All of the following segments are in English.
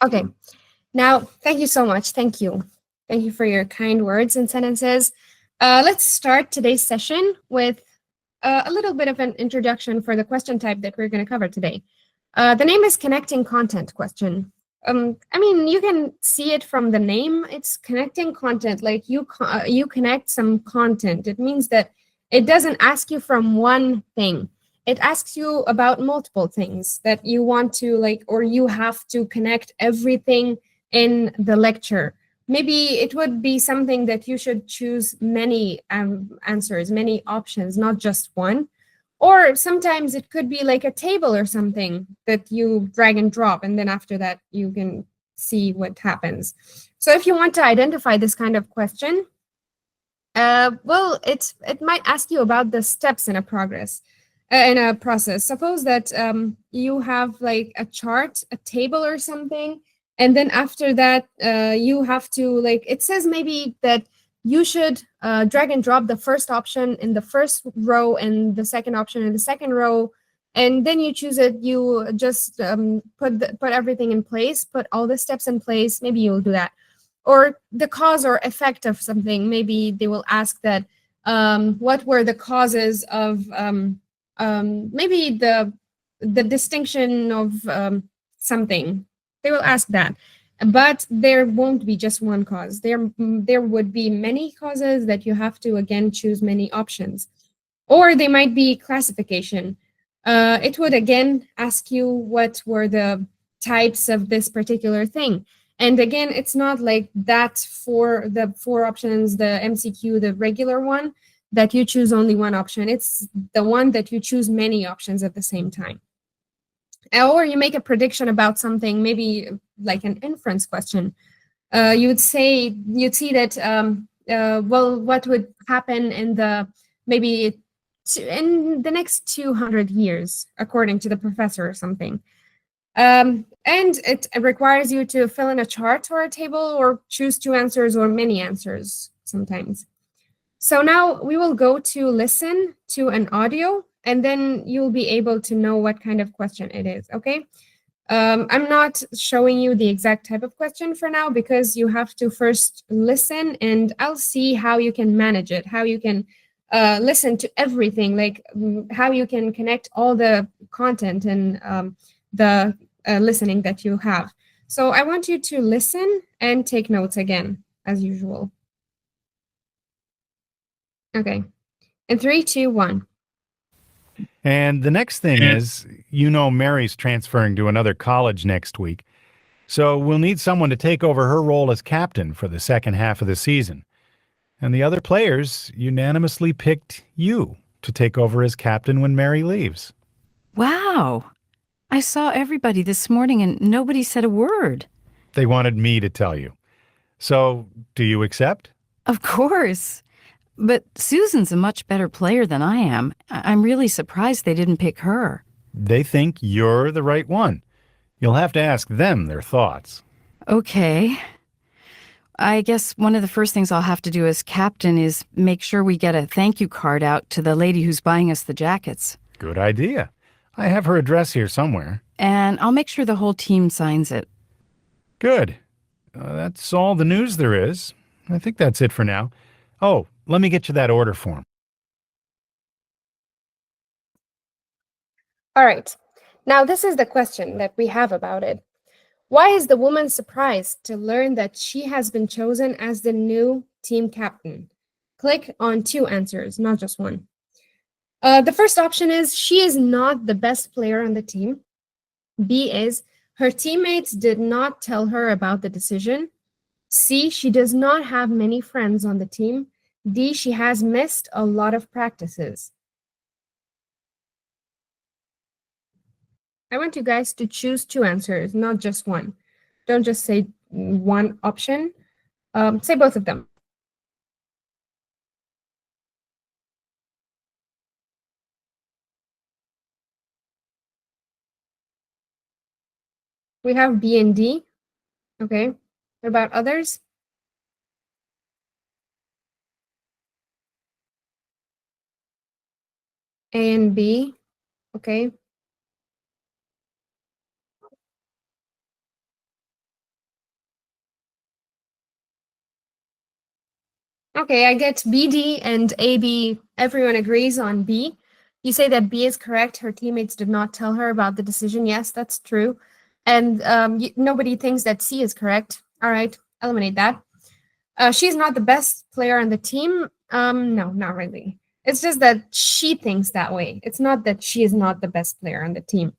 Okay. Now, thank you so much. Thank you. Thank you for your kind words and sentences. Let's start today's session with a little bit of an introduction for the question type that we're going to cover today. The name is connecting content question. I mean, you can see it from the name. It's connecting content, like you connect some content. It means that it doesn't ask you from one thing. It asks you about multiple things that you want to like, or you have to connect everything in the lecture. Maybe it would be something that you should choose many answers, many options, not just one. Or sometimes it could be like a table or something that you drag and drop, and then after that, you can see what happens. So if you want to identify this kind of question, well, it might ask you about the steps in a progress, in a process. Suppose that you have like a chart, a table or something, and then after that, you have to like, it says maybe that you should drag and drop the first option in the first row and the second option in the second row, and then you choose it. You just put everything in place, put all the steps in place. Maybe you'll do that, or the cause or effect of something. Maybe they will ask that what were the causes of maybe the distinction of something. They will ask that, but there won't be just one cause. There would be many causes that you have to again choose many options, or they might be classification. It would again ask you what were the types of this particular thing. And again, it's not like that for the four options, the MCQ, the regular one, that you choose only one option. It's the one that you choose many options at the same time. Or you make a prediction about something, maybe like an inference question. You'd see that, well, what would happen in the maybe in the next 200 years, according to the professor or something. And it requires you to fill in a chart or a table or choose two answers or many answers sometimes. So now we will go to listen to an audio, and then you'll be able to know what kind of question it is, okay? I'm not showing you the exact type of question for now because you have to first listen, and I'll see how you can manage it, how you can listen to everything, like how you can connect all the content and the listening that you have. So I want you to listen and take notes again, as usual. Okay. In 3, 2, 1. And the next thing is, Mary's transferring to another college next week. So we'll need someone to take over her role as captain for the second half of the season. And the other players unanimously picked you to take over as captain when Mary leaves. Wow. I saw everybody this morning and nobody said a word. They wanted me to tell you. So, do you accept? Of course. But Susan's a much better player than I am. I'm really surprised they didn't pick her. They think you're the right one. You'll have to ask them their thoughts. Okay. I guess one of the first things I'll have to do as captain is make sure we get a thank you card out to the lady who's buying us the jackets. Good idea. I have her address here somewhere. And I'll make sure the whole team signs it. Good. That's all the news there is. I think that's it for now. Oh, let me get you that order form. All right. Now, this is the question that we have about it. Why is the woman surprised to learn that she has been chosen as the new team captain? Click on two answers, not just one. The first option is she is not the best player on the team. B is her teammates did not tell her about the decision. C, she does not have many friends on the team. D, she has missed a lot of practices. I want you guys to choose two answers, not just one. Don't just say one option. Say both of them. We have B and D. Okay. What about others? A and B. Okay. Okay, I get BD and AB. Everyone agrees on B. You say that B is correct. Her teammates did not tell her about the decision. Yes, that's true. And nobody thinks that C is correct. All right, eliminate that. She's not the best player on the team. No, not really. It's just that she thinks that way. It's not that she is not the best player on the team.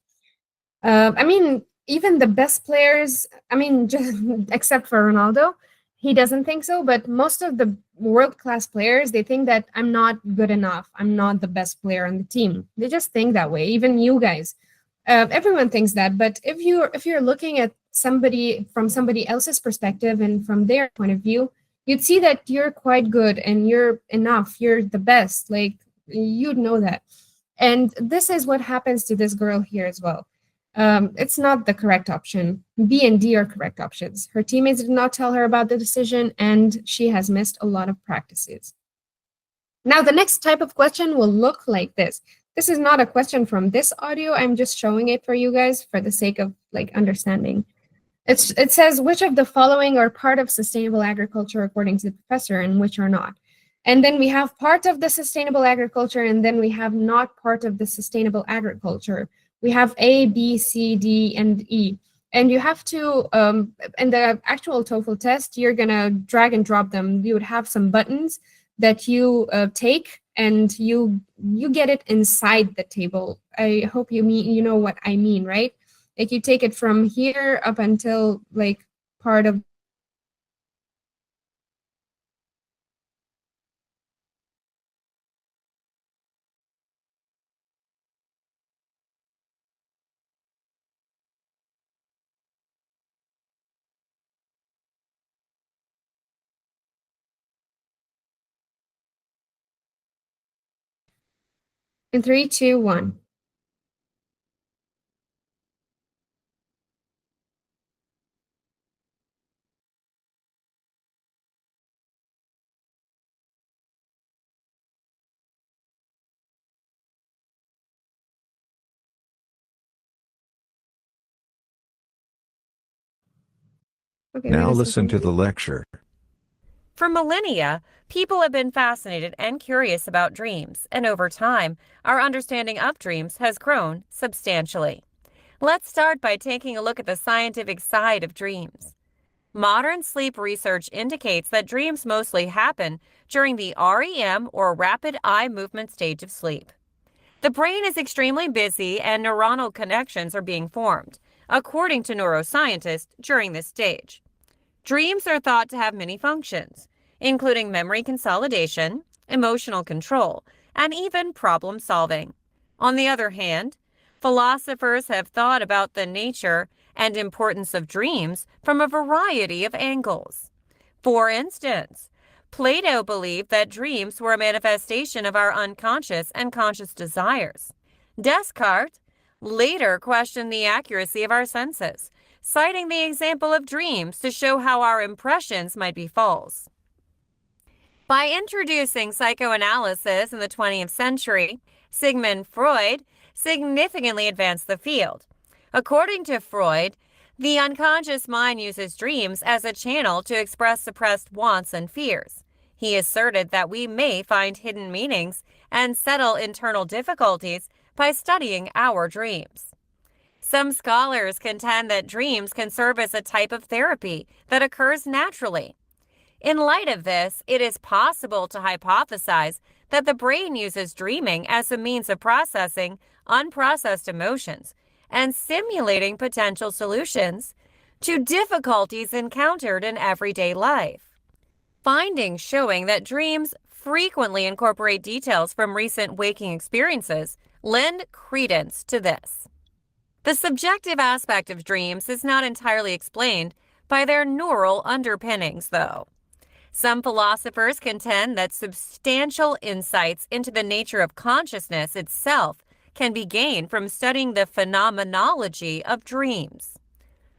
I mean, even the best players, I mean, just except for Ronaldo, he doesn't think so. But most of the world-class players, they think that I'm not good enough. I'm not the best player on the team. They just think that way. Even you guys, everyone thinks that. But if you're looking at somebody from somebody else's perspective and from their point of view, you'd see that you're quite good and you're enough. You're the best. Like you'd know that. And this is what happens to this girl here as well. It's not the correct option. B and D are correct options. Her teammates did not tell her about the decision, and she has missed a lot of practices. Now, the next type of question will look like this. This is not a question from this audio. I'm just showing it for you guys for the sake of like understanding. It says, which of the following are part of sustainable agriculture according to the professor and which are not? And then we have part of the sustainable agriculture, and then we have not part of the sustainable agriculture. We have A, B, C, D, and E. And you have to, in the actual TOEFL test, you're going to drag and drop them. You would have some buttons that you take, and you get it inside the table. I hope you know what I mean, right? Like you take it from here up until like part of in 3, 2, 1. Okay, Now listen to the lecture. For millennia, people have been fascinated and curious about dreams, and over time, our understanding of dreams has grown substantially. Let's start by taking a look at the scientific side of dreams. Modern sleep research indicates that dreams mostly happen during the REM or rapid eye movement stage of sleep. The brain is extremely busy and neuronal connections are being formed, according to neuroscientists, during this stage. Dreams are thought to have many functions, including memory consolidation, emotional control, and even problem solving. On the other hand, philosophers have thought about the nature and importance of dreams from a variety of angles. For instance, Plato believed that dreams were a manifestation of our unconscious and conscious desires. Descartes later questioned the accuracy of our senses, citing the example of dreams to show how our impressions might be false. By introducing psychoanalysis in the 20th century, Sigmund Freud significantly advanced the field. According to Freud, the unconscious mind uses dreams as a channel to express suppressed wants and fears. He asserted that we may find hidden meanings and settle internal difficulties by studying our dreams. Some scholars contend that dreams can serve as a type of therapy that occurs naturally. In light of this, it is possible to hypothesize that the brain uses dreaming as a means of processing unprocessed emotions and simulating potential solutions to difficulties encountered in everyday life. Findings showing that dreams frequently incorporate details from recent waking experiences lend credence to this. The subjective aspect of dreams is not entirely explained by their neural underpinnings, though. Some philosophers contend that substantial insights into the nature of consciousness itself can be gained from studying the phenomenology of dreams.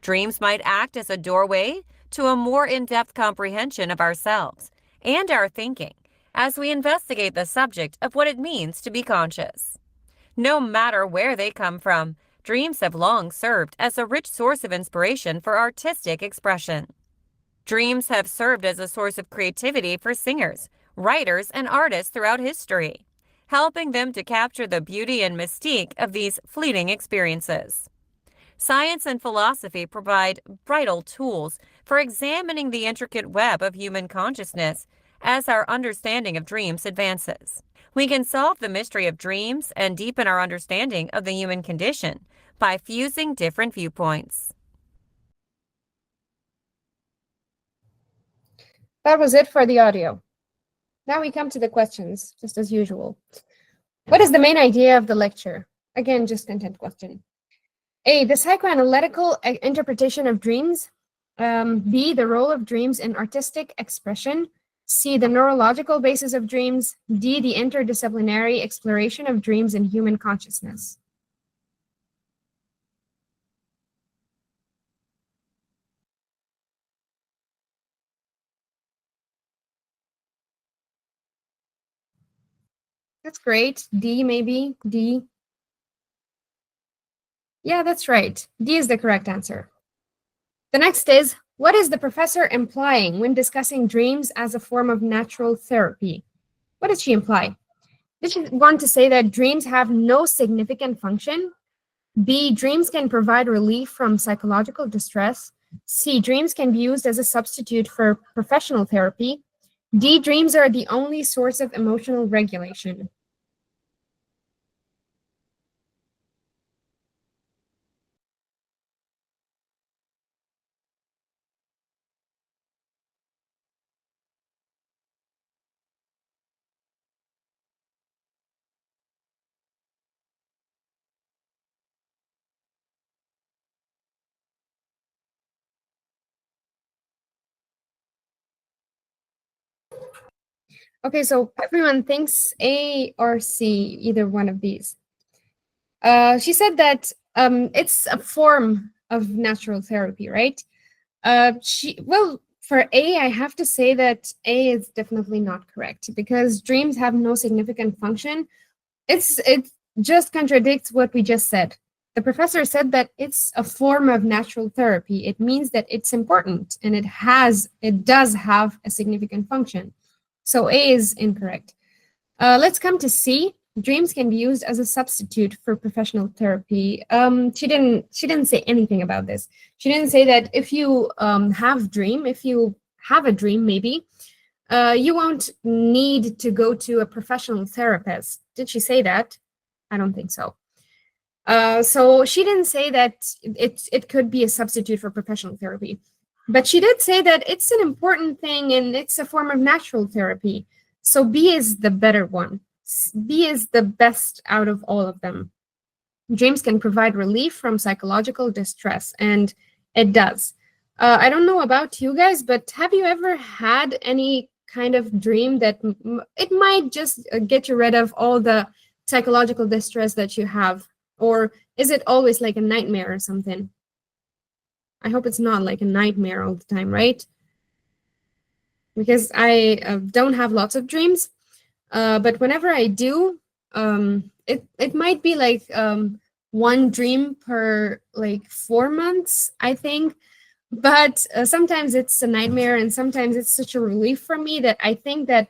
Dreams might act as a doorway to a more in-depth comprehension of ourselves and our thinking as we investigate the subject of what it means to be conscious. No matter where they come from, dreams have long served as a rich source of inspiration for artistic expression. Dreams have served as a source of creativity for singers, writers, and artists throughout history, helping them to capture the beauty and mystique of these fleeting experiences. Science and philosophy provide vital tools for examining the intricate web of human consciousness as our understanding of dreams advances. We can solve the mystery of dreams and deepen our understanding of the human condition by fusing different viewpoints. That was it for the audio. Now we come to the questions, just as usual. What is the main idea of the lecture? Again, just content question. A, the psychoanalytical interpretation of dreams. B, the role of dreams in artistic expression. C, the neurological basis of dreams. D, the interdisciplinary exploration of dreams in human consciousness. That's great. D, maybe. D. Yeah, that's right. D is the correct answer. The next is, what is the professor implying when discussing dreams as a form of natural therapy? What does she imply? Does she want to say that dreams have no significant function? B, dreams can provide relief from psychological distress. C, dreams can be used as a substitute for professional therapy. D, dreams are the only source of emotional regulation. Okay, so everyone thinks A or C, either one of these. She said that it's a form of natural therapy, right? For A, I have to say that A is definitely not correct because dreams have no significant function. It just contradicts what we just said. The professor said that it's a form of natural therapy. It means that it's important and it does have a significant function. So A is incorrect. Let's come to C. Dreams can be used as a substitute for professional therapy. She didn't say anything about this. She didn't say that if you if you have a dream, maybe you won't need to go to a professional therapist. Did she say that? I don't think so. So she didn't say that it could be a substitute for professional therapy. But she did say that it's an important thing and it's a form of natural therapy. So B is the better one. B is the best out of all of them. Dreams can provide relief from psychological distress, and it does. I don't know about you guys, but have you ever had any kind of dream that it might just get you rid of all the psychological distress that you have? Or is it always like a nightmare or something? I hope it's not like a nightmare all the time, right? Because I don't have lots of dreams, but whenever I do, it might be like one dream per like 4 months, I think. But sometimes it's a nightmare, and sometimes it's such a relief for me that I think that,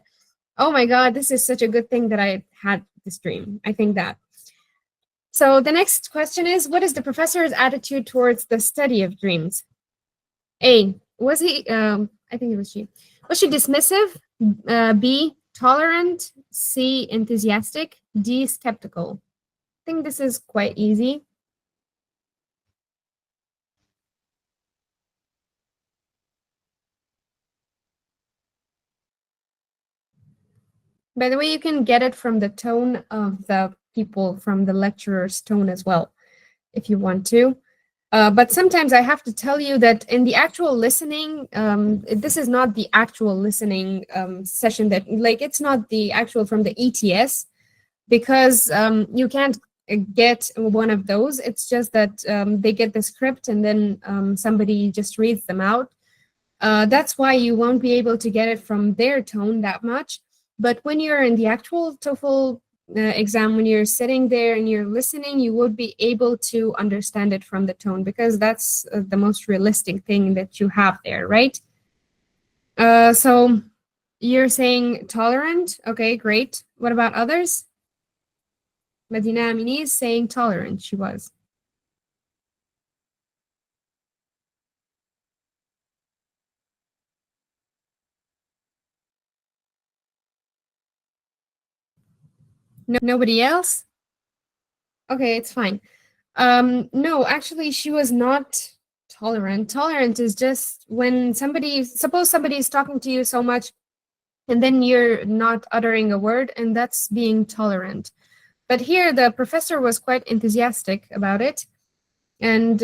oh my God, this is such a good thing that I had this dream. I think that. So the next question is, what is the professor's attitude towards the study of dreams? A, was he, I think it was she. Was she dismissive? B, tolerant? C, enthusiastic? D, skeptical? I think this is quite easy. By the way, you can get it from the tone of the people, from the lecturer's tone as well, if you want to. But sometimes I have to tell you that in the actual listening, this is not the actual listening session that, like, it's not the actual from the ETS, because you can't get one of those. It's just that they get the script and then somebody just reads them out. That's why you won't be able to get it from their tone that much. But when you're in the actual TOEFL exam, when you're sitting there and you're listening, you would be able to understand it from the tone, because that's the most realistic thing that you have there, right? So you're saying tolerant. Okay, great. What about others? Medina Amini is saying tolerant. She was. Nobody else? Okay, it's fine. No, actually, she was not tolerant. Tolerant is just when suppose somebody is talking to you so much and then you're not uttering a word, and that's being tolerant. But here, the professor was quite enthusiastic about it. And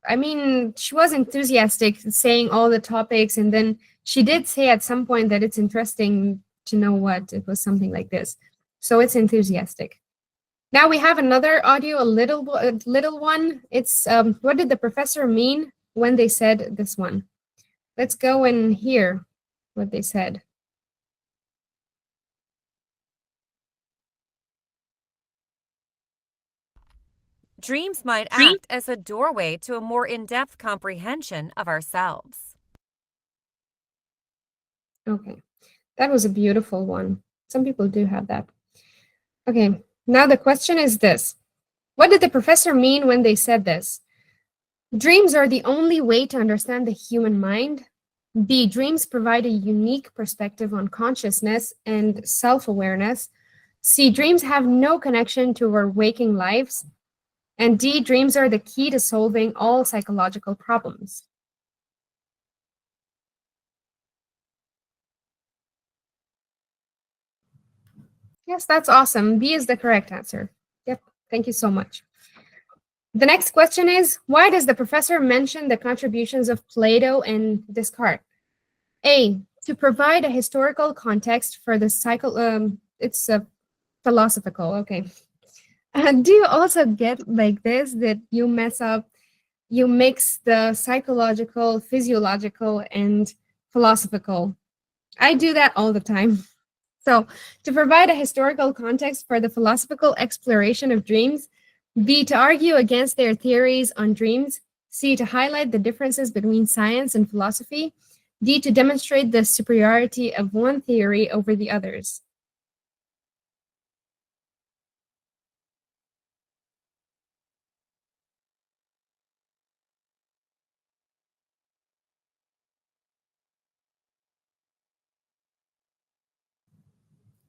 I mean, she was enthusiastic saying all the topics. And then she did say at some point that it's interesting to know what it was, something like this. So it's enthusiastic. Now we have another audio, a little one. It's what did the professor mean when they said this one? Let's go and hear what they said. Dreams might act as a doorway to a more in-depth comprehension of ourselves. Okay, that was a beautiful one. Some people do have that. Okay, now the question is this. What did the professor mean when they said this? Dreams are the only way to understand the human mind. B, dreams provide a unique perspective on consciousness and self-awareness. C, dreams have no connection to our waking lives. And D, dreams are the key to solving all psychological problems. Yes, that's awesome. B is the correct answer. Yep, thank you so much. The next question is, why does the professor mention the contributions of Plato and Descartes? A, to provide a historical context for the it's philosophical, okay. Do you also get like this, that you mix the psychological, physiological, and philosophical? I do that all the time. So, to provide a historical context for the philosophical exploration of dreams. B, to argue against their theories on dreams. C, to highlight the differences between science and philosophy. D, to demonstrate the superiority of one theory over the others.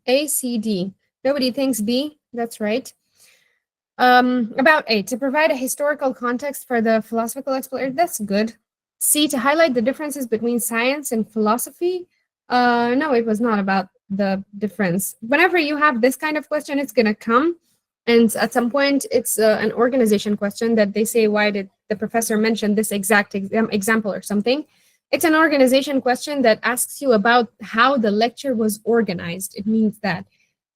A, C, D. Nobody thinks B. That's right. About A, to provide a historical context for the philosophical exploration. That's good. C, to highlight the differences between science and philosophy. No, it was not about the difference. Whenever you have this kind of question, it's going to come. And at some point, it's an organization question that they say, why did the professor mention this exact example or something? It's an organization question that asks you about how the lecture was organized. It means that.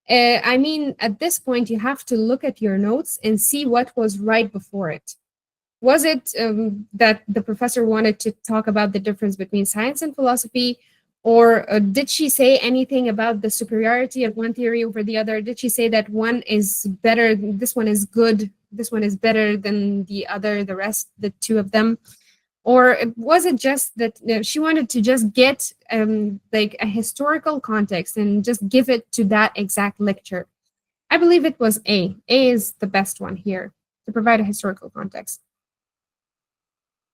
I mean, at this point, you have to look at your notes and see what was right before it. Was it that the professor wanted to talk about the difference between science and philosophy? Or did she say anything about the superiority of one theory over the other? Did she say that one is better, this one is good, this one is better than the other, the rest, the two of them? Or was it just that she wanted to just get like a historical context and just give it to that exact lecture? I believe it was A. A is the best one here to provide a historical context.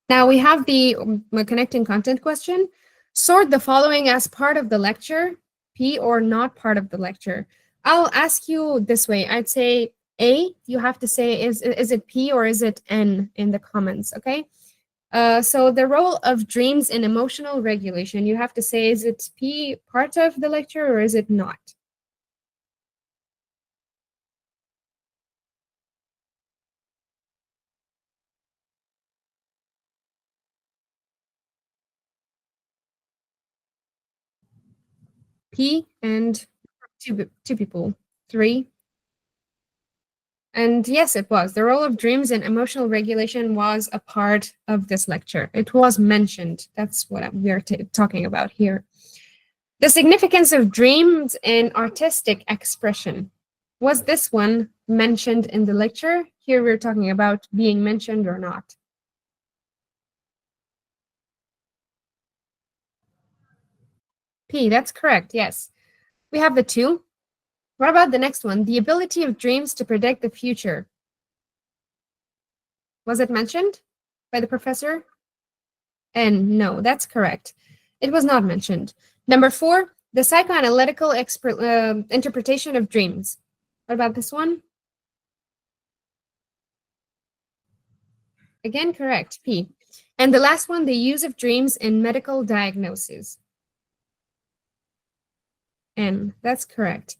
Now we have the connecting content question. Sort the following as part of the lecture, P or not part of the lecture. I'll ask you this way. I'd say A, you have to say, is it P or is it N in the comments, okay? So the role of dreams in emotional regulation, you have to say, is it P part of the lecture or is it not? P and two people, 3. And yes, it was. The role of dreams in emotional regulation was a part of this lecture. It was mentioned. That's what we are talking about here. The significance of dreams in artistic expression. Was this one mentioned in the lecture? Here we're talking about being mentioned or not. P, that's correct, yes. We have the 2. What about the next one? The ability of dreams to predict the future. Was it mentioned by the professor? And no, that's correct. It was not mentioned. Number 4, the psychoanalytical interpretation of dreams. What about this one? Again, correct, P. And the last one, the use of dreams in medical diagnosis. N, that's correct.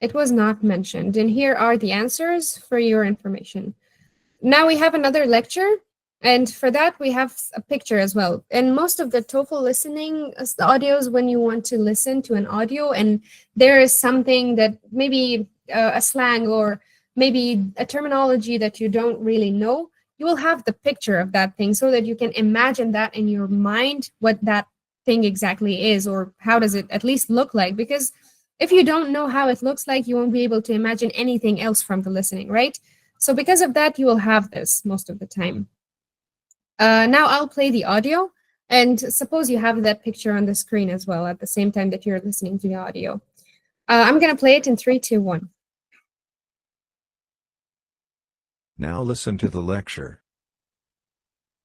It was not mentioned. And here are the answers for your information. Now we have another lecture. And for that, we have a picture as well. And most of the TOEFL listening audios, when you want to listen to an audio and there is something that maybe a slang or maybe a terminology that you don't really know, you will have the picture of that thing so that you can imagine that in your mind, what that thing exactly is, or how does it at least look like. Because if you don't know how it looks like, you won't be able to imagine anything else from the listening, right? So because of that, you will have this most of the time. Now I'll play the audio, and suppose you have that picture on the screen as well at the same time that you're listening to the audio. I'm going to play it in 3, 2, 1. Now listen to the lecture.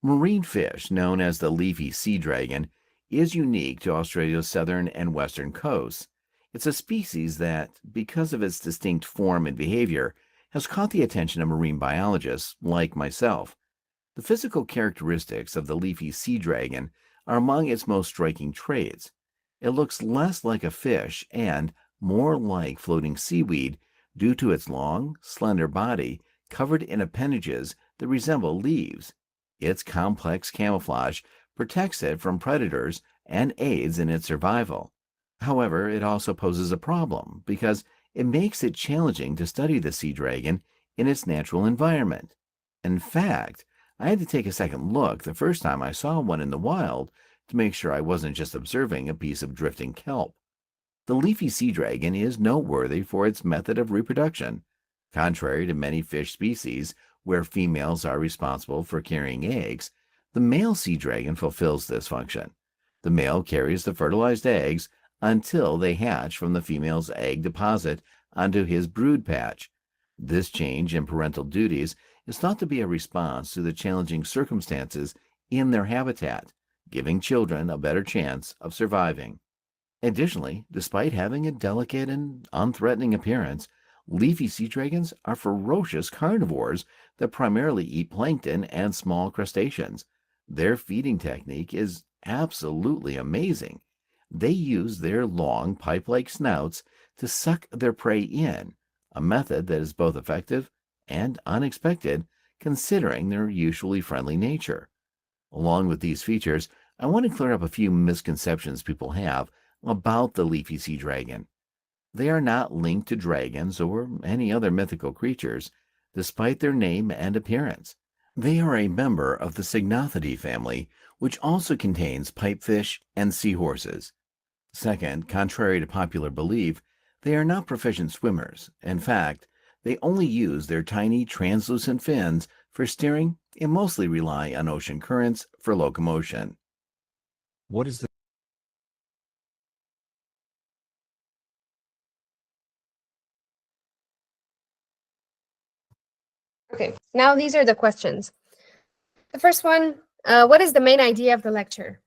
Marine fish, known as the leafy sea dragon, is unique to Australia's southern and western coasts. It's a species that, because of its distinct form and behavior, has caught the attention of marine biologists like myself. The physical characteristics of the leafy sea dragon are among its most striking traits. It looks less like a fish and more like floating seaweed due to its long, slender body covered in appendages that resemble leaves. Its complex camouflage protects it from predators and aids in its survival. However, it also poses a problem because it makes it challenging to study the sea dragon in its natural environment. In fact, I had to take a second look the first time I saw one in the wild to make sure I wasn't just observing a piece of drifting kelp. The leafy sea dragon is noteworthy for its method of reproduction. Contrary to many fish species, where females are responsible for carrying eggs, the male sea dragon fulfills this function. The male carries the fertilized eggs until they hatch from the female's egg deposit onto his brood patch. This change in parental duties is thought to be a response to the challenging circumstances in their habitat, giving children a better chance of surviving. Additionally, despite having a delicate and unthreatening appearance, leafy sea dragons are ferocious carnivores that primarily eat plankton and small crustaceans. Their feeding technique is absolutely amazing. They use their long pipe-like snouts to suck their prey in, a method that is both effective and unexpected considering their usually friendly nature. Along with these features, I want to clear up a few misconceptions people have about the leafy sea dragon. They are not linked to dragons or any other mythical creatures, despite their name and appearance. They are a member of the Cygnothidae family, which also contains pipefish and seahorses. Second, contrary to popular belief, they are not proficient swimmers. In fact, they only use their tiny translucent fins for steering and mostly rely on ocean currents for locomotion. What is the Okay, now these are the questions. The first one, what is the main idea of the lecture?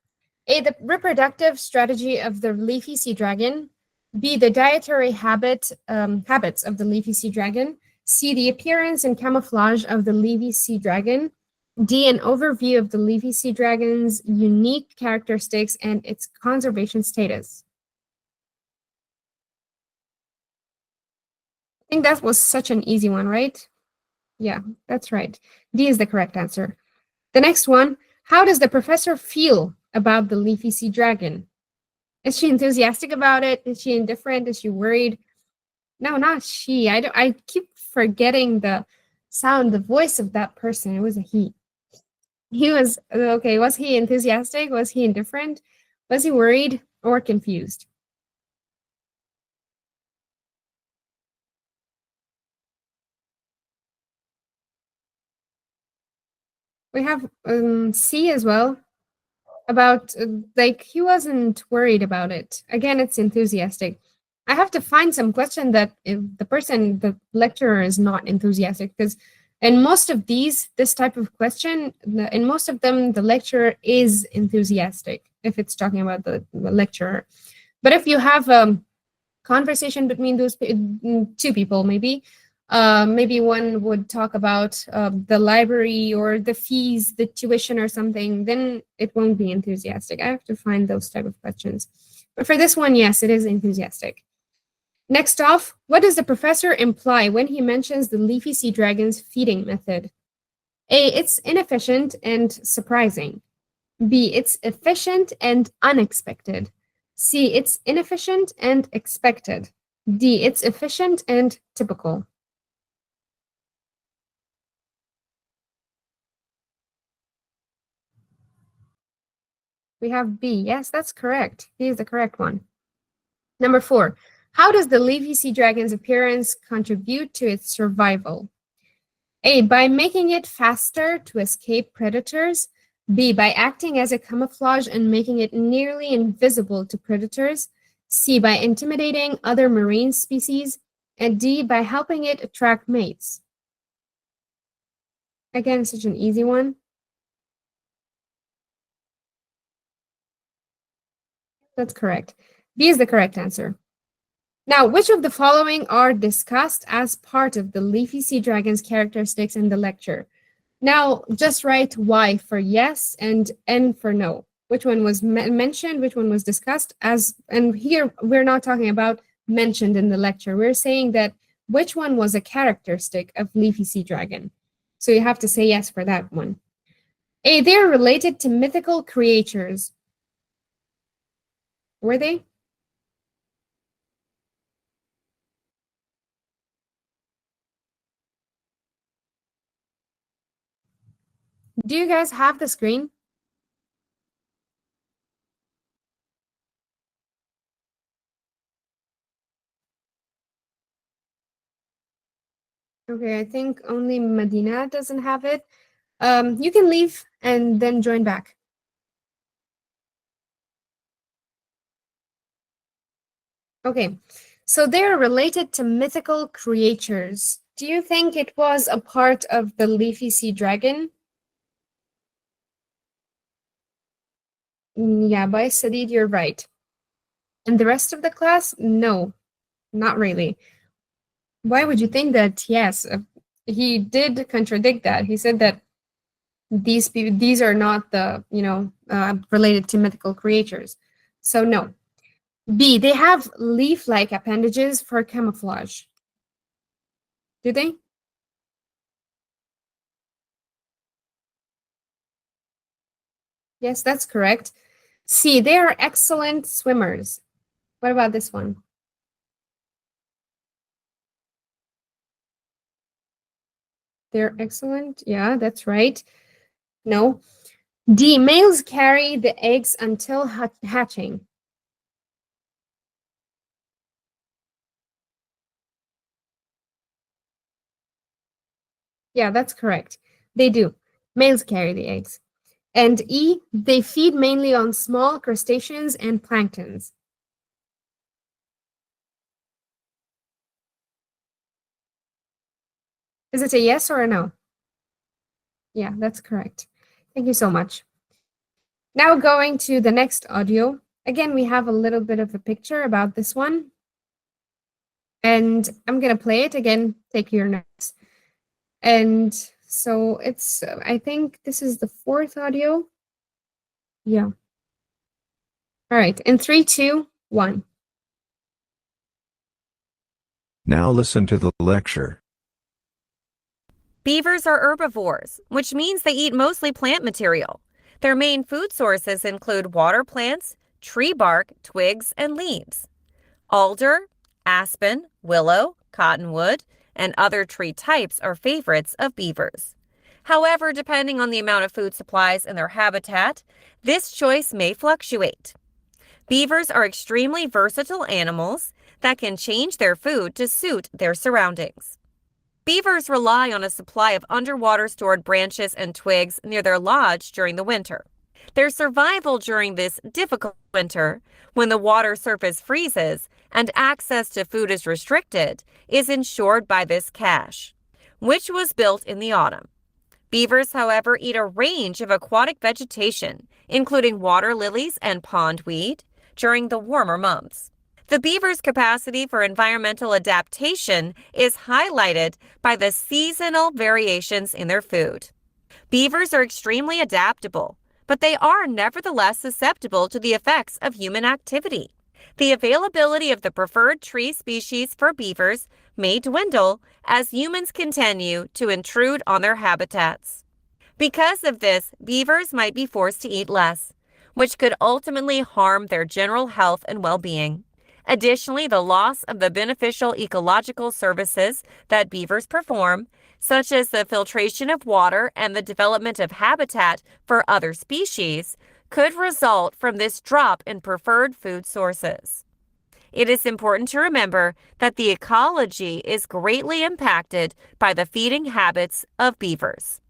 A, the reproductive strategy of the leafy sea dragon. B, the dietary habits of the leafy sea dragon. C, the appearance and camouflage of the leafy sea dragon. D, an overview of the leafy sea dragon's unique characteristics and its conservation status. I think that was such an easy one, right? Yeah, that's right. D is the correct answer. The next one, how does the professor feel about the leafy sea dragon? Is she enthusiastic about it? Is she indifferent? Is she worried? No, not she. I keep forgetting the sound, the voice of that person. It was a he. He was, okay, was he enthusiastic? Was he indifferent? Was he worried or confused? We have C as well. about like he wasn't worried about it. Again, it's enthusiastic. I have to find some question that if the lecturer is not enthusiastic, because in most of this type of question, in most of them, the lecturer is enthusiastic if it's talking about the lecturer. But if you have a conversation between those two people, maybe one would talk about the library or the fees, the tuition or something, then it won't be enthusiastic. I have to find those type of questions. But for this one, yes, it is enthusiastic. Next off, what does the professor imply when he mentions the leafy sea dragon's feeding method? A, it's inefficient and surprising. B, it's efficient and unexpected. C, it's inefficient and expected. D, it's efficient and typical. We have B. Yes, that's correct. B is the correct one. Number 4, how does the leafy sea dragon's appearance contribute to its survival? A, by making it faster to escape predators. B, by acting as a camouflage and making it nearly invisible to predators. C, by intimidating other marine species. And D, by helping it attract mates. Again, such an easy one. That's correct. B is the correct answer. Now, which of the following are discussed as part of the leafy sea dragon's characteristics in the lecture? Now, just write Y for yes and N for no. Which one was mentioned, which one was discussed as, and here we're not talking about mentioned in the lecture. We're saying that which one was a characteristic of leafy sea dragon. So you have to say yes for that one. A, they're related to mythical creatures. Were they? Do you guys have the screen? Okay, I think only Medina doesn't have it. You can leave and then join back. Okay, so they're related to mythical creatures. Do you think it was a part of the leafy sea dragon? Yeah, by Sadid, you're right. And the rest of the class? No, not really. Why would you think that? Yes, he did contradict that. He said that these are not the, related to mythical creatures. So no. B, they have leaf-like appendages for camouflage. Do they? Yes, that's correct. C, they are excellent swimmers. What about this one? They're excellent. Yeah, that's right. No. D, males carry the eggs until hatching. Yeah, that's correct. They do. Males carry the eggs. And E, they feed mainly on small crustaceans and planktons. Is it a yes or a no? Yeah, that's correct. Thank you so much. Now going to the next audio. Again, we have a little bit of a picture about this one. And I'm going to play it again. Take your notes. And so it's, I think this is the 4th audio. Yeah. All right. In 3, 2, 1. Now listen to the lecture. Beavers are herbivores, which means they eat mostly plant material. Their main food sources include water plants, tree bark, twigs, and leaves. Alder, aspen, willow, cottonwood, and other tree types are favorites of beavers. However, depending on the amount of food supplies in their habitat, this choice may fluctuate. Beavers are extremely versatile animals that can change their food to suit their surroundings. Beavers rely on a supply of underwater stored branches and twigs near their lodge during the winter. Their survival during this difficult winter, when the water surface freezes and access to food is restricted, is ensured by this cache, which was built in the autumn. Beavers, however, eat a range of aquatic vegetation, including water lilies and pondweed, during the warmer months. The beaver's capacity for environmental adaptation is highlighted by the seasonal variations in their food. Beavers are extremely adaptable, but they are nevertheless susceptible to the effects of human activity. The availability of the preferred tree species for beavers may dwindle as humans continue to intrude on their habitats. Because of this, beavers might be forced to eat less, which could ultimately harm their general health and well-being. Additionally, the loss of the beneficial ecological services that beavers perform, such as the filtration of water and the development of habitat for other species, could result from this drop in preferred food sources. It is important to remember that the ecology is greatly impacted by the feeding habits of beavers.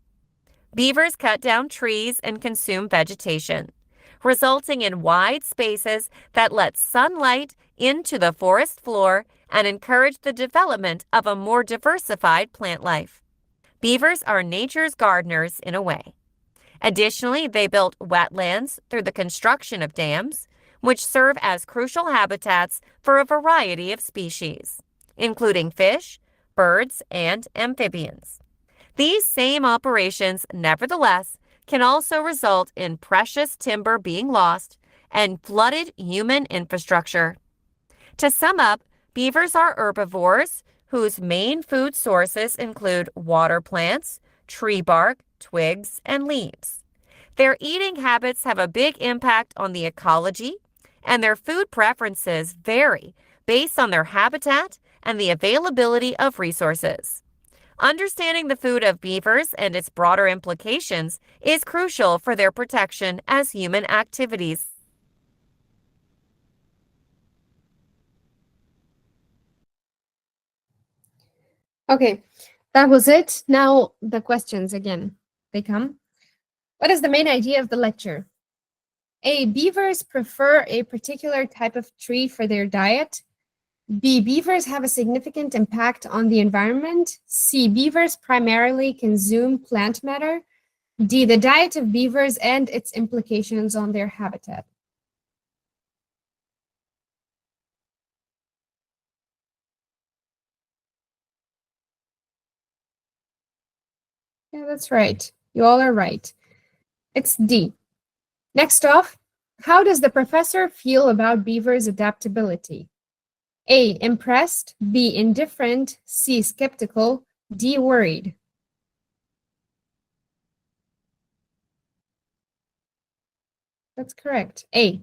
Beavers cut down trees and consume vegetation, resulting in wide spaces that let sunlight into the forest floor and encourage the development of a more diversified plant life. Beavers are nature's gardeners in a way. Additionally, they built wetlands through the construction of dams, which serve as crucial habitats for a variety of species, including fish, birds, and amphibians. These same operations, nevertheless, can also result in precious timber being lost and flooded human infrastructure. To sum up, beavers are herbivores whose main food sources include water plants, tree bark, twigs, and leaves. Their eating habits have a big impact on the ecology, and their food preferences vary based on their habitat and the availability of resources. Understanding the food of beavers and its broader implications is crucial for their protection as human activities. Okay, that was it. Now the questions again. They come. What is the main idea of the lecture? A. Beavers prefer a particular type of tree for their diet. B. Beavers have a significant impact on the environment. C. Beavers primarily consume plant matter. D. The diet of beavers and its implications on their habitat. Yeah, that's right. You all are right. It's D. Next off, how does the professor feel about beavers' adaptability? A. Impressed. B. Indifferent. C. Skeptical. D. Worried. That's correct. A.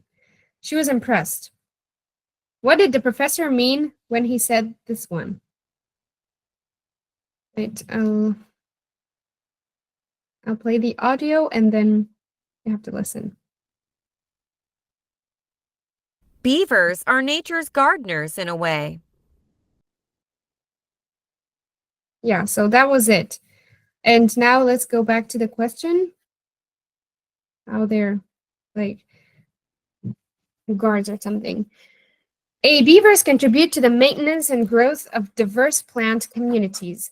She was impressed. What did the professor mean when he said this one? Right, I'll play the audio and then you have to listen. Beavers are nature's gardeners in a way. Yeah, so that was it. And now let's go back to the question. How they're like guards or something. A. Beavers contribute to the maintenance and growth of diverse plant communities.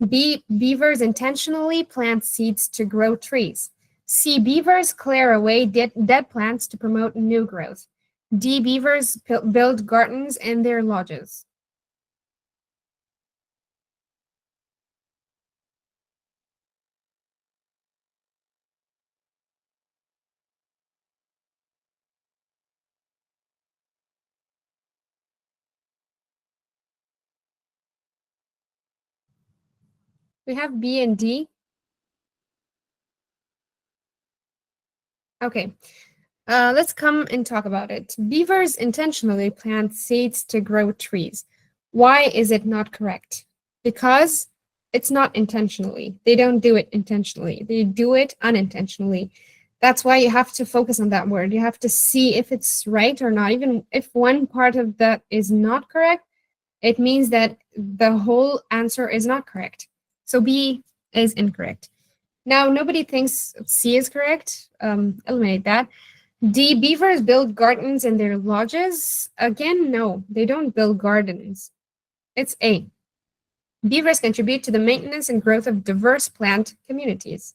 B. Beavers intentionally plant seeds to grow trees. C. Beavers clear away dead plants to promote new growth. D. Beavers build gardens in their lodges. We have B and D. Okay, let's come and talk about it. Beavers intentionally plant seeds to grow trees. Why is it not correct? Because it's not intentionally. They don't do it intentionally. They do it unintentionally. That's why you have to focus on that word. You have to see if it's right or not. Even if one part of that is not correct, it means that the whole answer is not correct. So B is incorrect. Now, nobody thinks C is correct. Eliminate that. D, beavers build gardens in their lodges. Again, no, they don't build gardens. It's A. Beavers contribute to the maintenance and growth of diverse plant communities.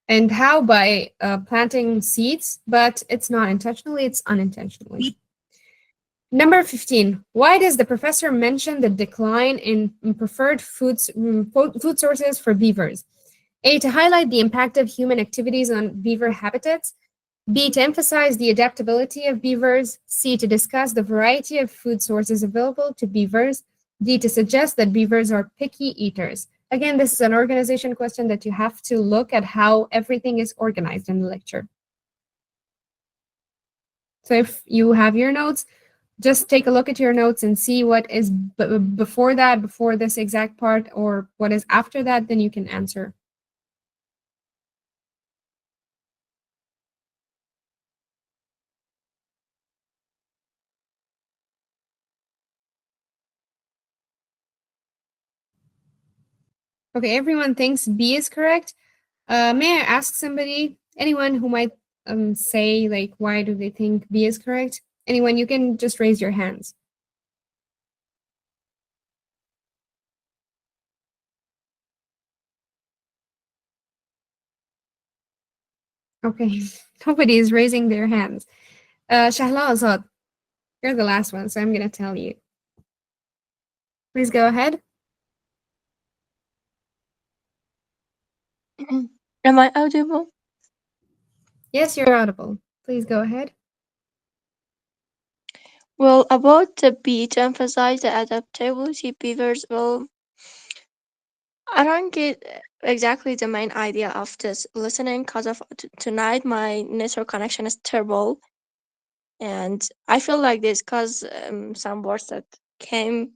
And how? By planting seeds, but it's not intentionally, it's unintentionally. Number 15, why does the professor mention the decline in preferred food sources for beavers? A, to highlight the impact of human activities on beaver habitats. B, to emphasize the adaptability of beavers. C, to discuss the variety of food sources available to beavers. D, to suggest that beavers are picky eaters. Again, this is an organization question that you have to look at how everything is organized in the lecture. So if you have your notes, just take a look at your notes and see what is before that, before this exact part, or what is after that, then you can answer. Okay, everyone thinks B is correct. May I ask somebody, anyone who might say, like, why do they think B is correct? Anyone, you can just raise your hands. Okay, nobody is raising their hands. Shahla Azad, you're the last one, so I'm going to tell you. Please go ahead. Am I audible? Yes, you're audible. Please go ahead. Well, about the B, to emphasize the adaptability beavers, well, I don't get exactly the main idea of this listening because of tonight my network connection is terrible, and I feel like this because some words that came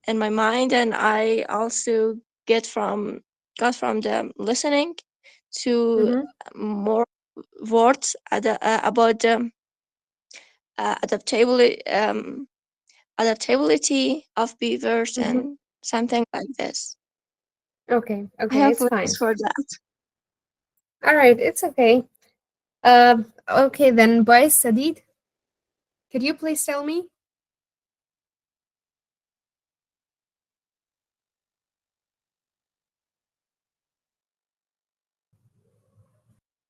in my mind, and I also got from the listening to more words about the adaptability of beavers and something like this. Okay, I okay, have it's fine. words for that. All right, it's okay. Okay, then, Boys Sadid, could you please tell me?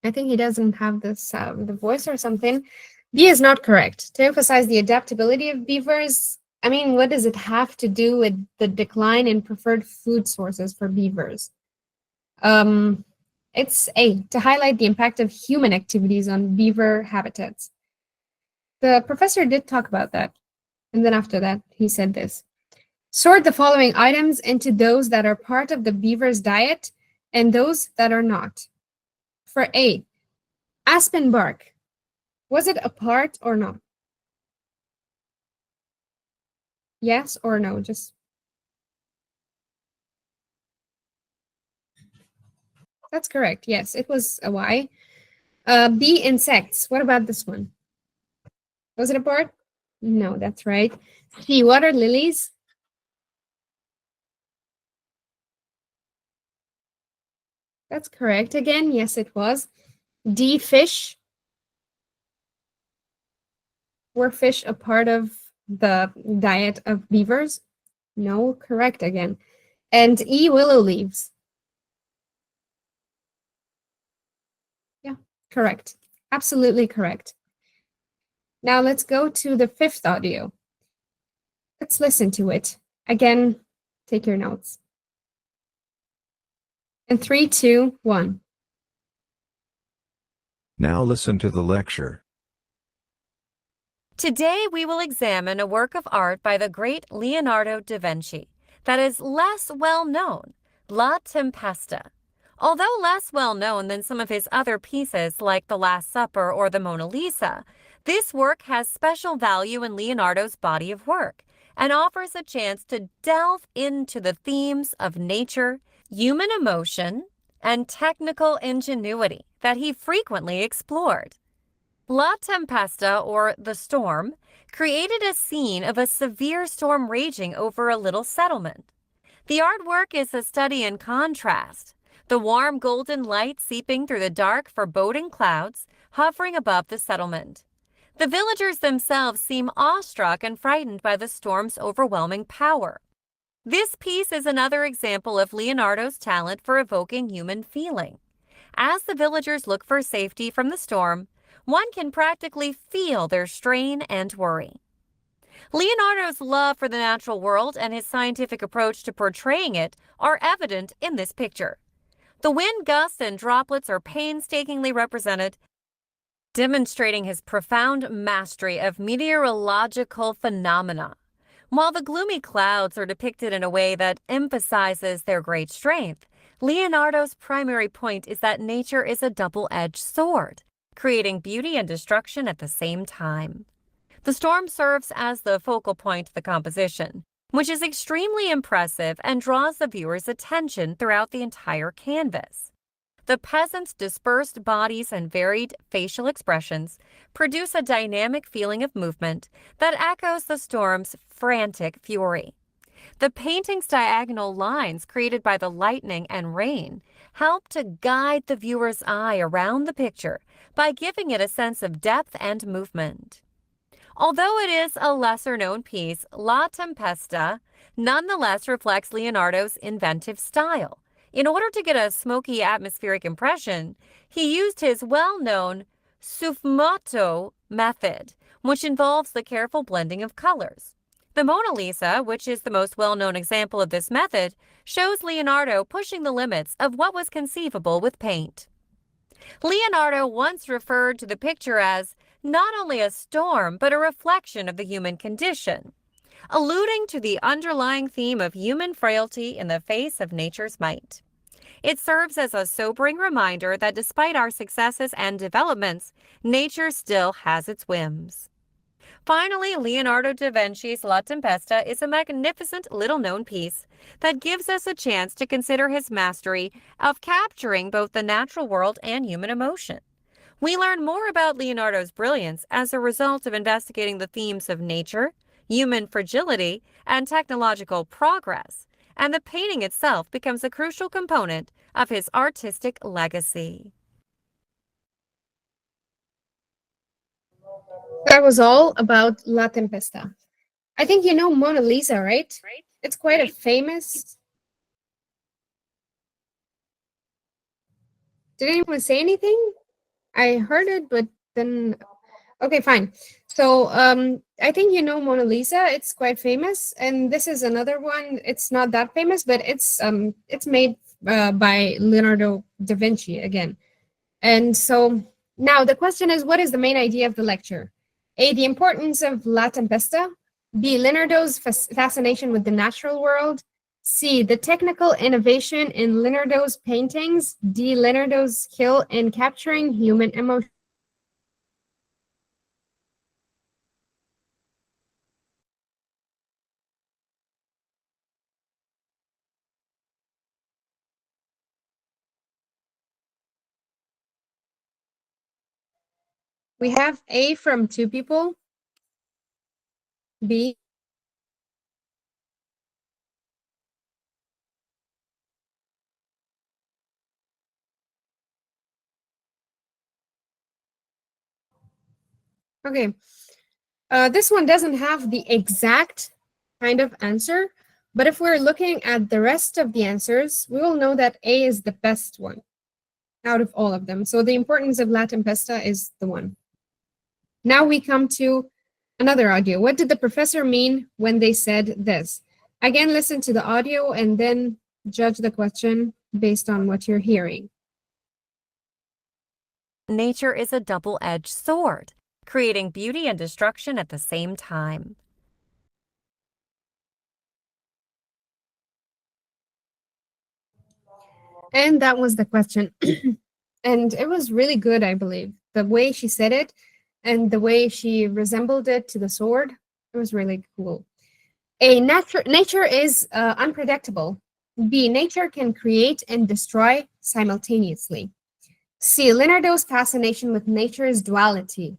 I think he doesn't have this the voice or something. B is not correct. To emphasize the adaptability of beavers, I mean, what does it have to do with the decline in preferred food sources for beavers? It's A, to highlight the impact of human activities on beaver habitats. The professor did talk about that. And then after that, he said this. Sort the following items into those that are part of the beaver's diet and those that are not. For A, aspen bark. Was it a part or not? Yes or no? Just that's correct. Yes, it was a Y. B, insects. What about this one? Was it a part? No, that's right. C, water lilies. That's correct. Again, yes, it was. D, fish. Were fish a part of the diet of beavers? No, correct again. And E, willow leaves. Yeah, correct. Absolutely correct. Now let's go to the fifth audio. Let's listen to it. Again, take your notes. In 3, 2, 1. Now listen to the lecture. Today we will examine a work of art by the great Leonardo da Vinci that is less well known, La Tempesta. Although less well known than some of his other pieces like The Last Supper or the Mona Lisa, this work has special value in Leonardo's body of work and offers a chance to delve into the themes of nature, human emotion, and technical ingenuity that he frequently explored. La Tempesta, or The Storm, created a scene of a severe storm raging over a little settlement. The artwork is a study in contrast, the warm golden light seeping through the dark, foreboding clouds hovering above the settlement. The villagers themselves seem awestruck and frightened by the storm's overwhelming power. This piece is another example of Leonardo's talent for evoking human feeling. As the villagers look for safety from the storm, one can practically feel their strain and worry. Leonardo's love for the natural world and his scientific approach to portraying it are evident in this picture. The wind gusts and droplets are painstakingly represented, demonstrating his profound mastery of meteorological phenomena. While the gloomy clouds are depicted in a way that emphasizes their great strength, Leonardo's primary point is that nature is a double-edged sword, creating beauty and destruction at the same time. The storm serves as the focal point of the composition, which is extremely impressive and draws the viewer's attention throughout the entire canvas. The peasants' dispersed bodies and varied facial expressions produce a dynamic feeling of movement that echoes the storm's frantic fury. The painting's diagonal lines created by the lightning and rain help to guide the viewer's eye around the picture by giving it a sense of depth and movement. Although it is a lesser-known piece, La Tempesta nonetheless reflects Leonardo's inventive style. In order to get a smoky atmospheric impression, he used his well-known sfumato method, which involves the careful blending of colors. The Mona Lisa, which is the most well-known example of this method, shows Leonardo pushing the limits of what was conceivable with paint. Leonardo once referred to the picture as not only a storm, but a reflection of the human condition, alluding to the underlying theme of human frailty in the face of nature's might. It serves as a sobering reminder that despite our successes and developments, nature still has its whims. Finally, Leonardo da Vinci's La Tempesta is a magnificent little-known piece that gives us a chance to consider his mastery of capturing both the natural world and human emotion. We learn more about Leonardo's brilliance as a result of investigating the themes of nature, human fragility, and technological progress, and the painting itself becomes a crucial component of his artistic legacy. That was all about La Tempesta. I think you know Mona Lisa, right? It's quite a famous. Did anyone say anything? I heard it, but then okay, fine. So I think you know Mona Lisa. It's quite famous, and this is another one. It's not that famous, but it's made by Leonardo da Vinci again. And so now the question is, what is the main idea of the lecture? A, the importance of La Tempesta. B, Leonardo's fascination with the natural world. C, the technical innovation in Leonardo's paintings. D, Leonardo's skill in capturing human emotion. We have A from 2 people. B. Okay. This one doesn't have the exact kind of answer, but if we're looking at the rest of the answers, we will know that A is the best one out of all of them. So the importance of La Tempesta is the one. Now we come to another audio. What did the professor mean when they said this? Again, listen to the audio and then judge the question based on what you're hearing. Nature is a double-edged sword, creating beauty and destruction at the same time. And that was the question. And it was really good, I believe. The way she said it and the way she resembled it to the sword, it was really cool. A, nature is unpredictable. B, nature can create and destroy simultaneously. C, Leonardo's fascination with nature's duality.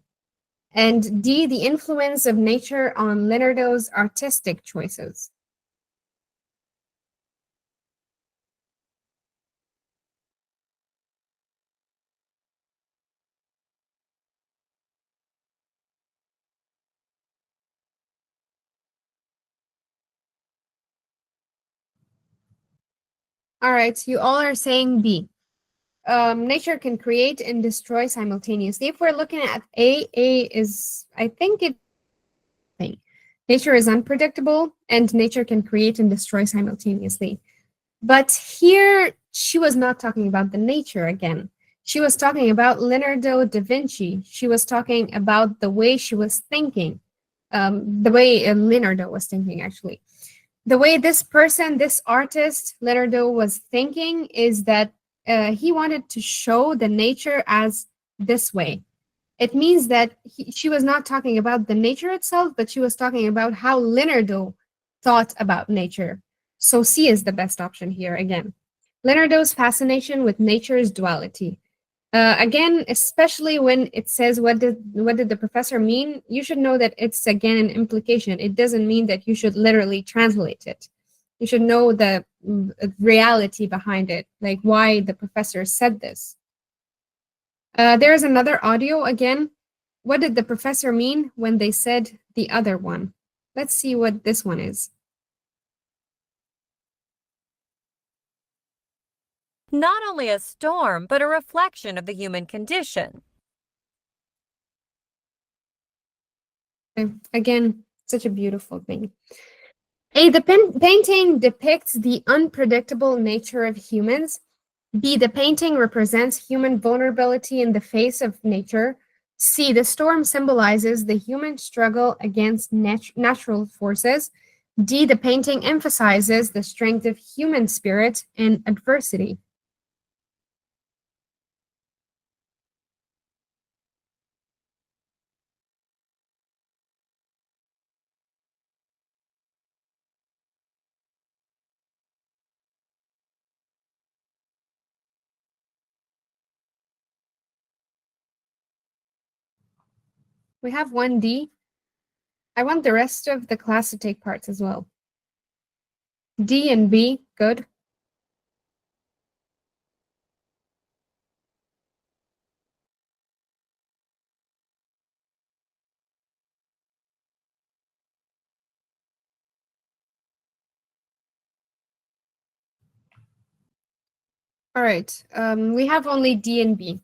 And D, the influence of nature on Leonardo's artistic choices. All right, you all are saying B. Nature can create and destroy simultaneously. If we're looking at A is, I think it. Nature is unpredictable, and nature can create and destroy simultaneously. But here, she was not talking about the nature again. She was talking about Leonardo da Vinci. She was talking about the way she was thinking, the way Leonardo was thinking, actually. The way this person, this artist, Leonardo, was thinking is that he wanted to show the nature as this way. It means that she was not talking about the nature itself, but she was talking about how Leonardo thought about nature. So C is the best option here again. Leonardo's fascination with nature's duality. Again, especially when it says what did the professor mean, you should know that it's again an implication. It doesn't mean that you should literally translate it. You should know the reality behind it, like why the professor said this. There is another audio again. What did the professor mean when they said the other one? Let's see what this one is. Not only a storm, but a reflection of the human condition. Again, such a beautiful thing. A, the painting depicts the unpredictable nature of humans. B, the painting represents human vulnerability in the face of nature. C, the storm symbolizes the human struggle against natural forces. D, the painting emphasizes the strength of human spirit in adversity. We have 1D. I want the rest of the class to take parts as well. D and B, good. All right, we have only D and B.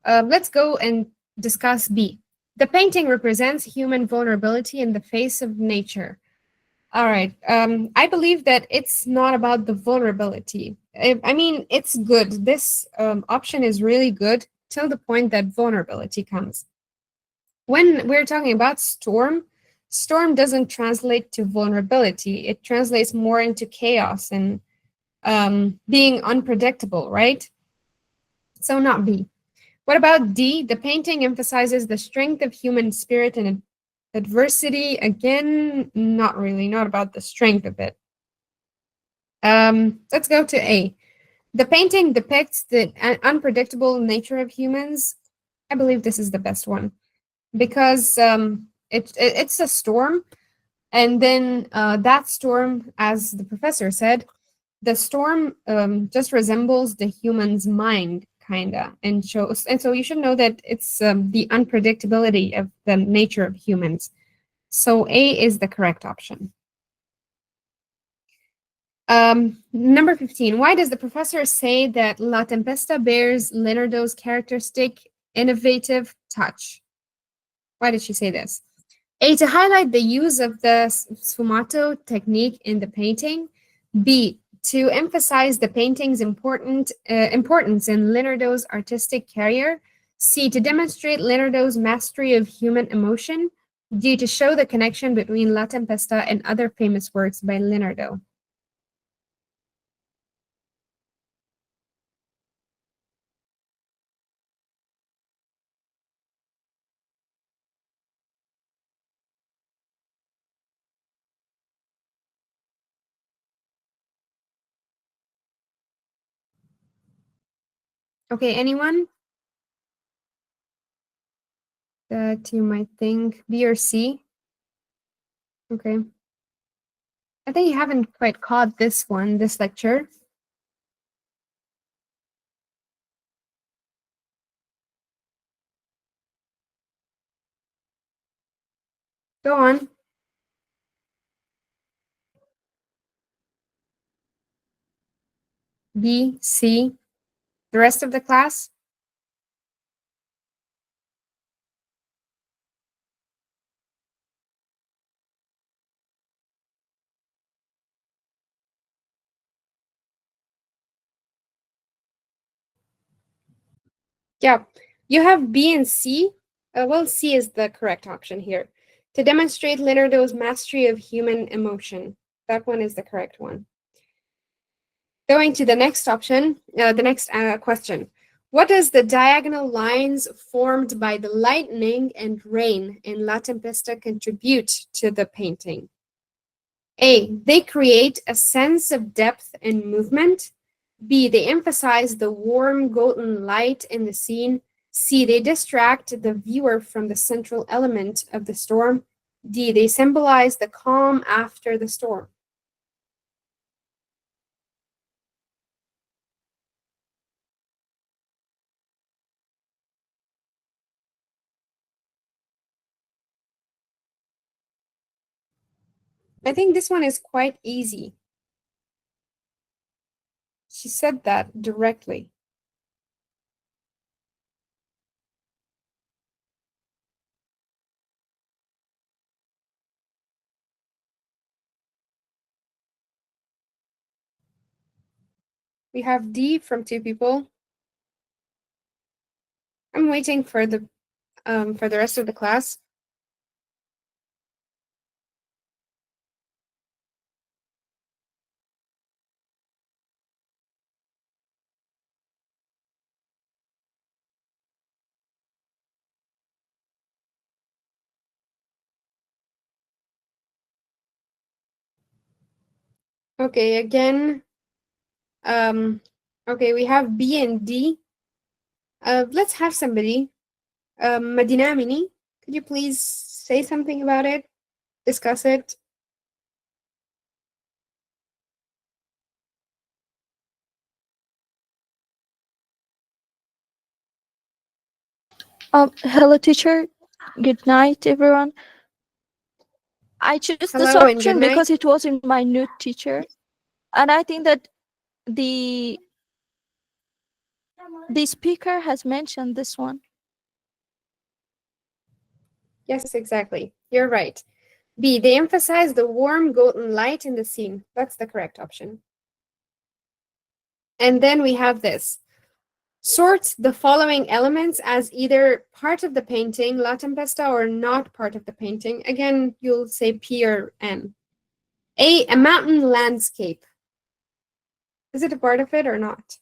Let's go and discuss B. The painting represents human vulnerability in the face of nature. All right, I believe that it's not about the vulnerability. I mean, it's good. This option is really good till the point that vulnerability comes. When we're talking about storm, storm doesn't translate to vulnerability. It translates more into chaos and being unpredictable, right? So not B. What about D? The painting emphasizes the strength of human spirit and adversity. Again, not really, not about the strength of it. Let's go to A. The painting depicts the unpredictable nature of humans. I believe this is the best one because it's a storm, and then that storm, as the professor said, the storm just resembles the human's mind, kinda, and shows. And so you should know that it's the unpredictability of the nature of humans. So A is the correct option. Number 15. Why does the professor say that La Tempesta bears Leonardo's characteristic innovative touch? Why did she say this? A, to highlight the use of the sfumato technique in the painting. B, to emphasize the painting's importance in Leonardo's artistic career. C, to demonstrate Leonardo's mastery of human emotion. D, to show the connection between La Tempesta and other famous works by Leonardo. Okay, anyone that you might think B or C? Okay. I think you haven't quite caught this one, this lecture. Go on. B, C? The rest of the class? Yeah, you have B and C. Well, C is the correct option here. To demonstrate Leonardo's mastery of human emotion. That one is the correct one. Going to the next option, the next question. What does the diagonal lines formed by the lightning and rain in La Tempesta contribute to the painting? A, they create a sense of depth and movement. B, they emphasize the warm golden light in the scene. C, they distract the viewer from the central element of the storm. D, they symbolize the calm after the storm. I think this one is quite easy. She said that directly. We have D from 2 people. I'm waiting for the rest of the class. Okay, again. Okay, we have B and D. Let's have somebody. Madina Amini, could you please say something about it? Discuss it? Hello, teacher. Good night, everyone. I chose this Hello and good option night. because it was in my new teacher, and I think that the speaker has mentioned this one. Yes, exactly. You're right. B, they emphasize the warm golden light in the scene. That's the correct option. And then we have this. Sort the following elements as either part of the painting, La Tempesta, or not part of the painting. Again, you'll say P or N. A mountain landscape. Is it a part of it or not?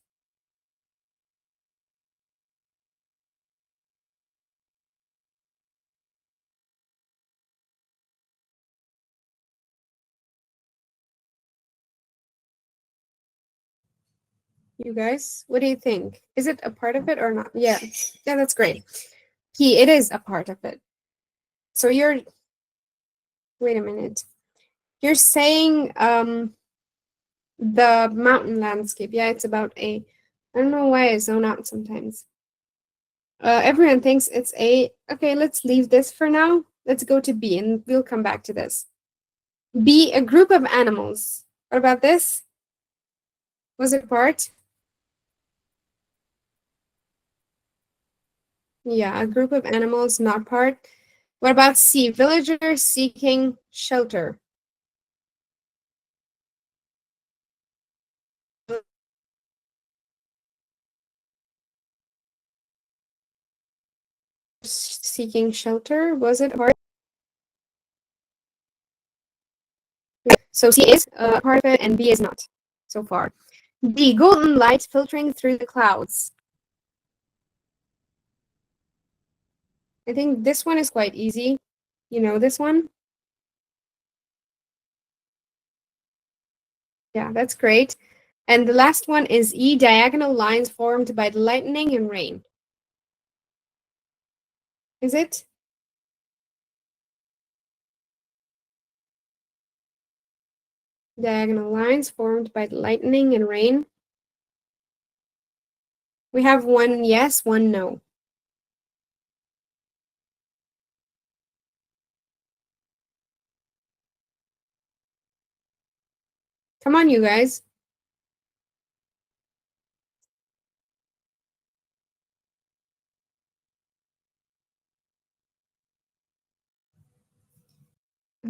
You guys, what do you think? Is it a part of it or not? Yeah, that's great. P, it is a part of it. So wait a minute. You're saying the mountain landscape. Yeah, it's about A. I don't know why I zone out sometimes. Everyone thinks it's A. Okay, let's leave this for now. Let's go to B and we'll come back to this. B, a group of animals. What about this? Was it part? Yeah, a group of animals, not part. What about C, villagers seeking shelter? Seeking shelter, was it part? So C is part of it and B is not so far. D, golden light filtering through the clouds. I think this one is quite easy. You know this one? Yeah, that's great. And the last one is E, diagonal lines formed by the lightning and rain. Is it? Diagonal lines formed by the lightning and rain. We have one yes, one no. Come on, you guys.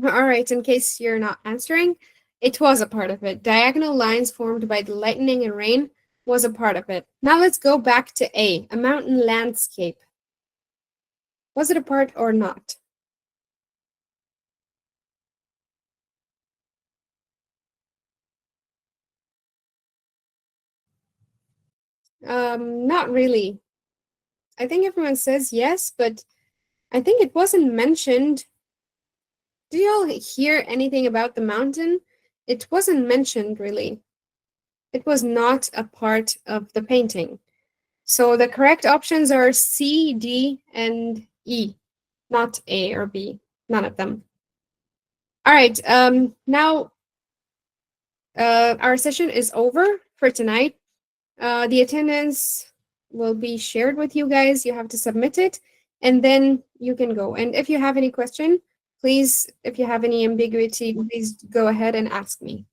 All right, in case you're not answering, it was a part of it. Diagonal lines formed by the lightning and rain was a part of it. Now let's go back to A mountain landscape. Was it a part or not? Not really. I think everyone says yes, but I think it wasn't mentioned. Do y'all hear anything about the mountain? It wasn't mentioned really. It was not a part of the painting. So the correct options are C, D, and E, not A or B, none of them. All right, now our session is over for tonight. The attendance will be shared with you guys. You have to submit it, and then you can go. And if you have any question, please, if you have any ambiguity, please go ahead and ask me.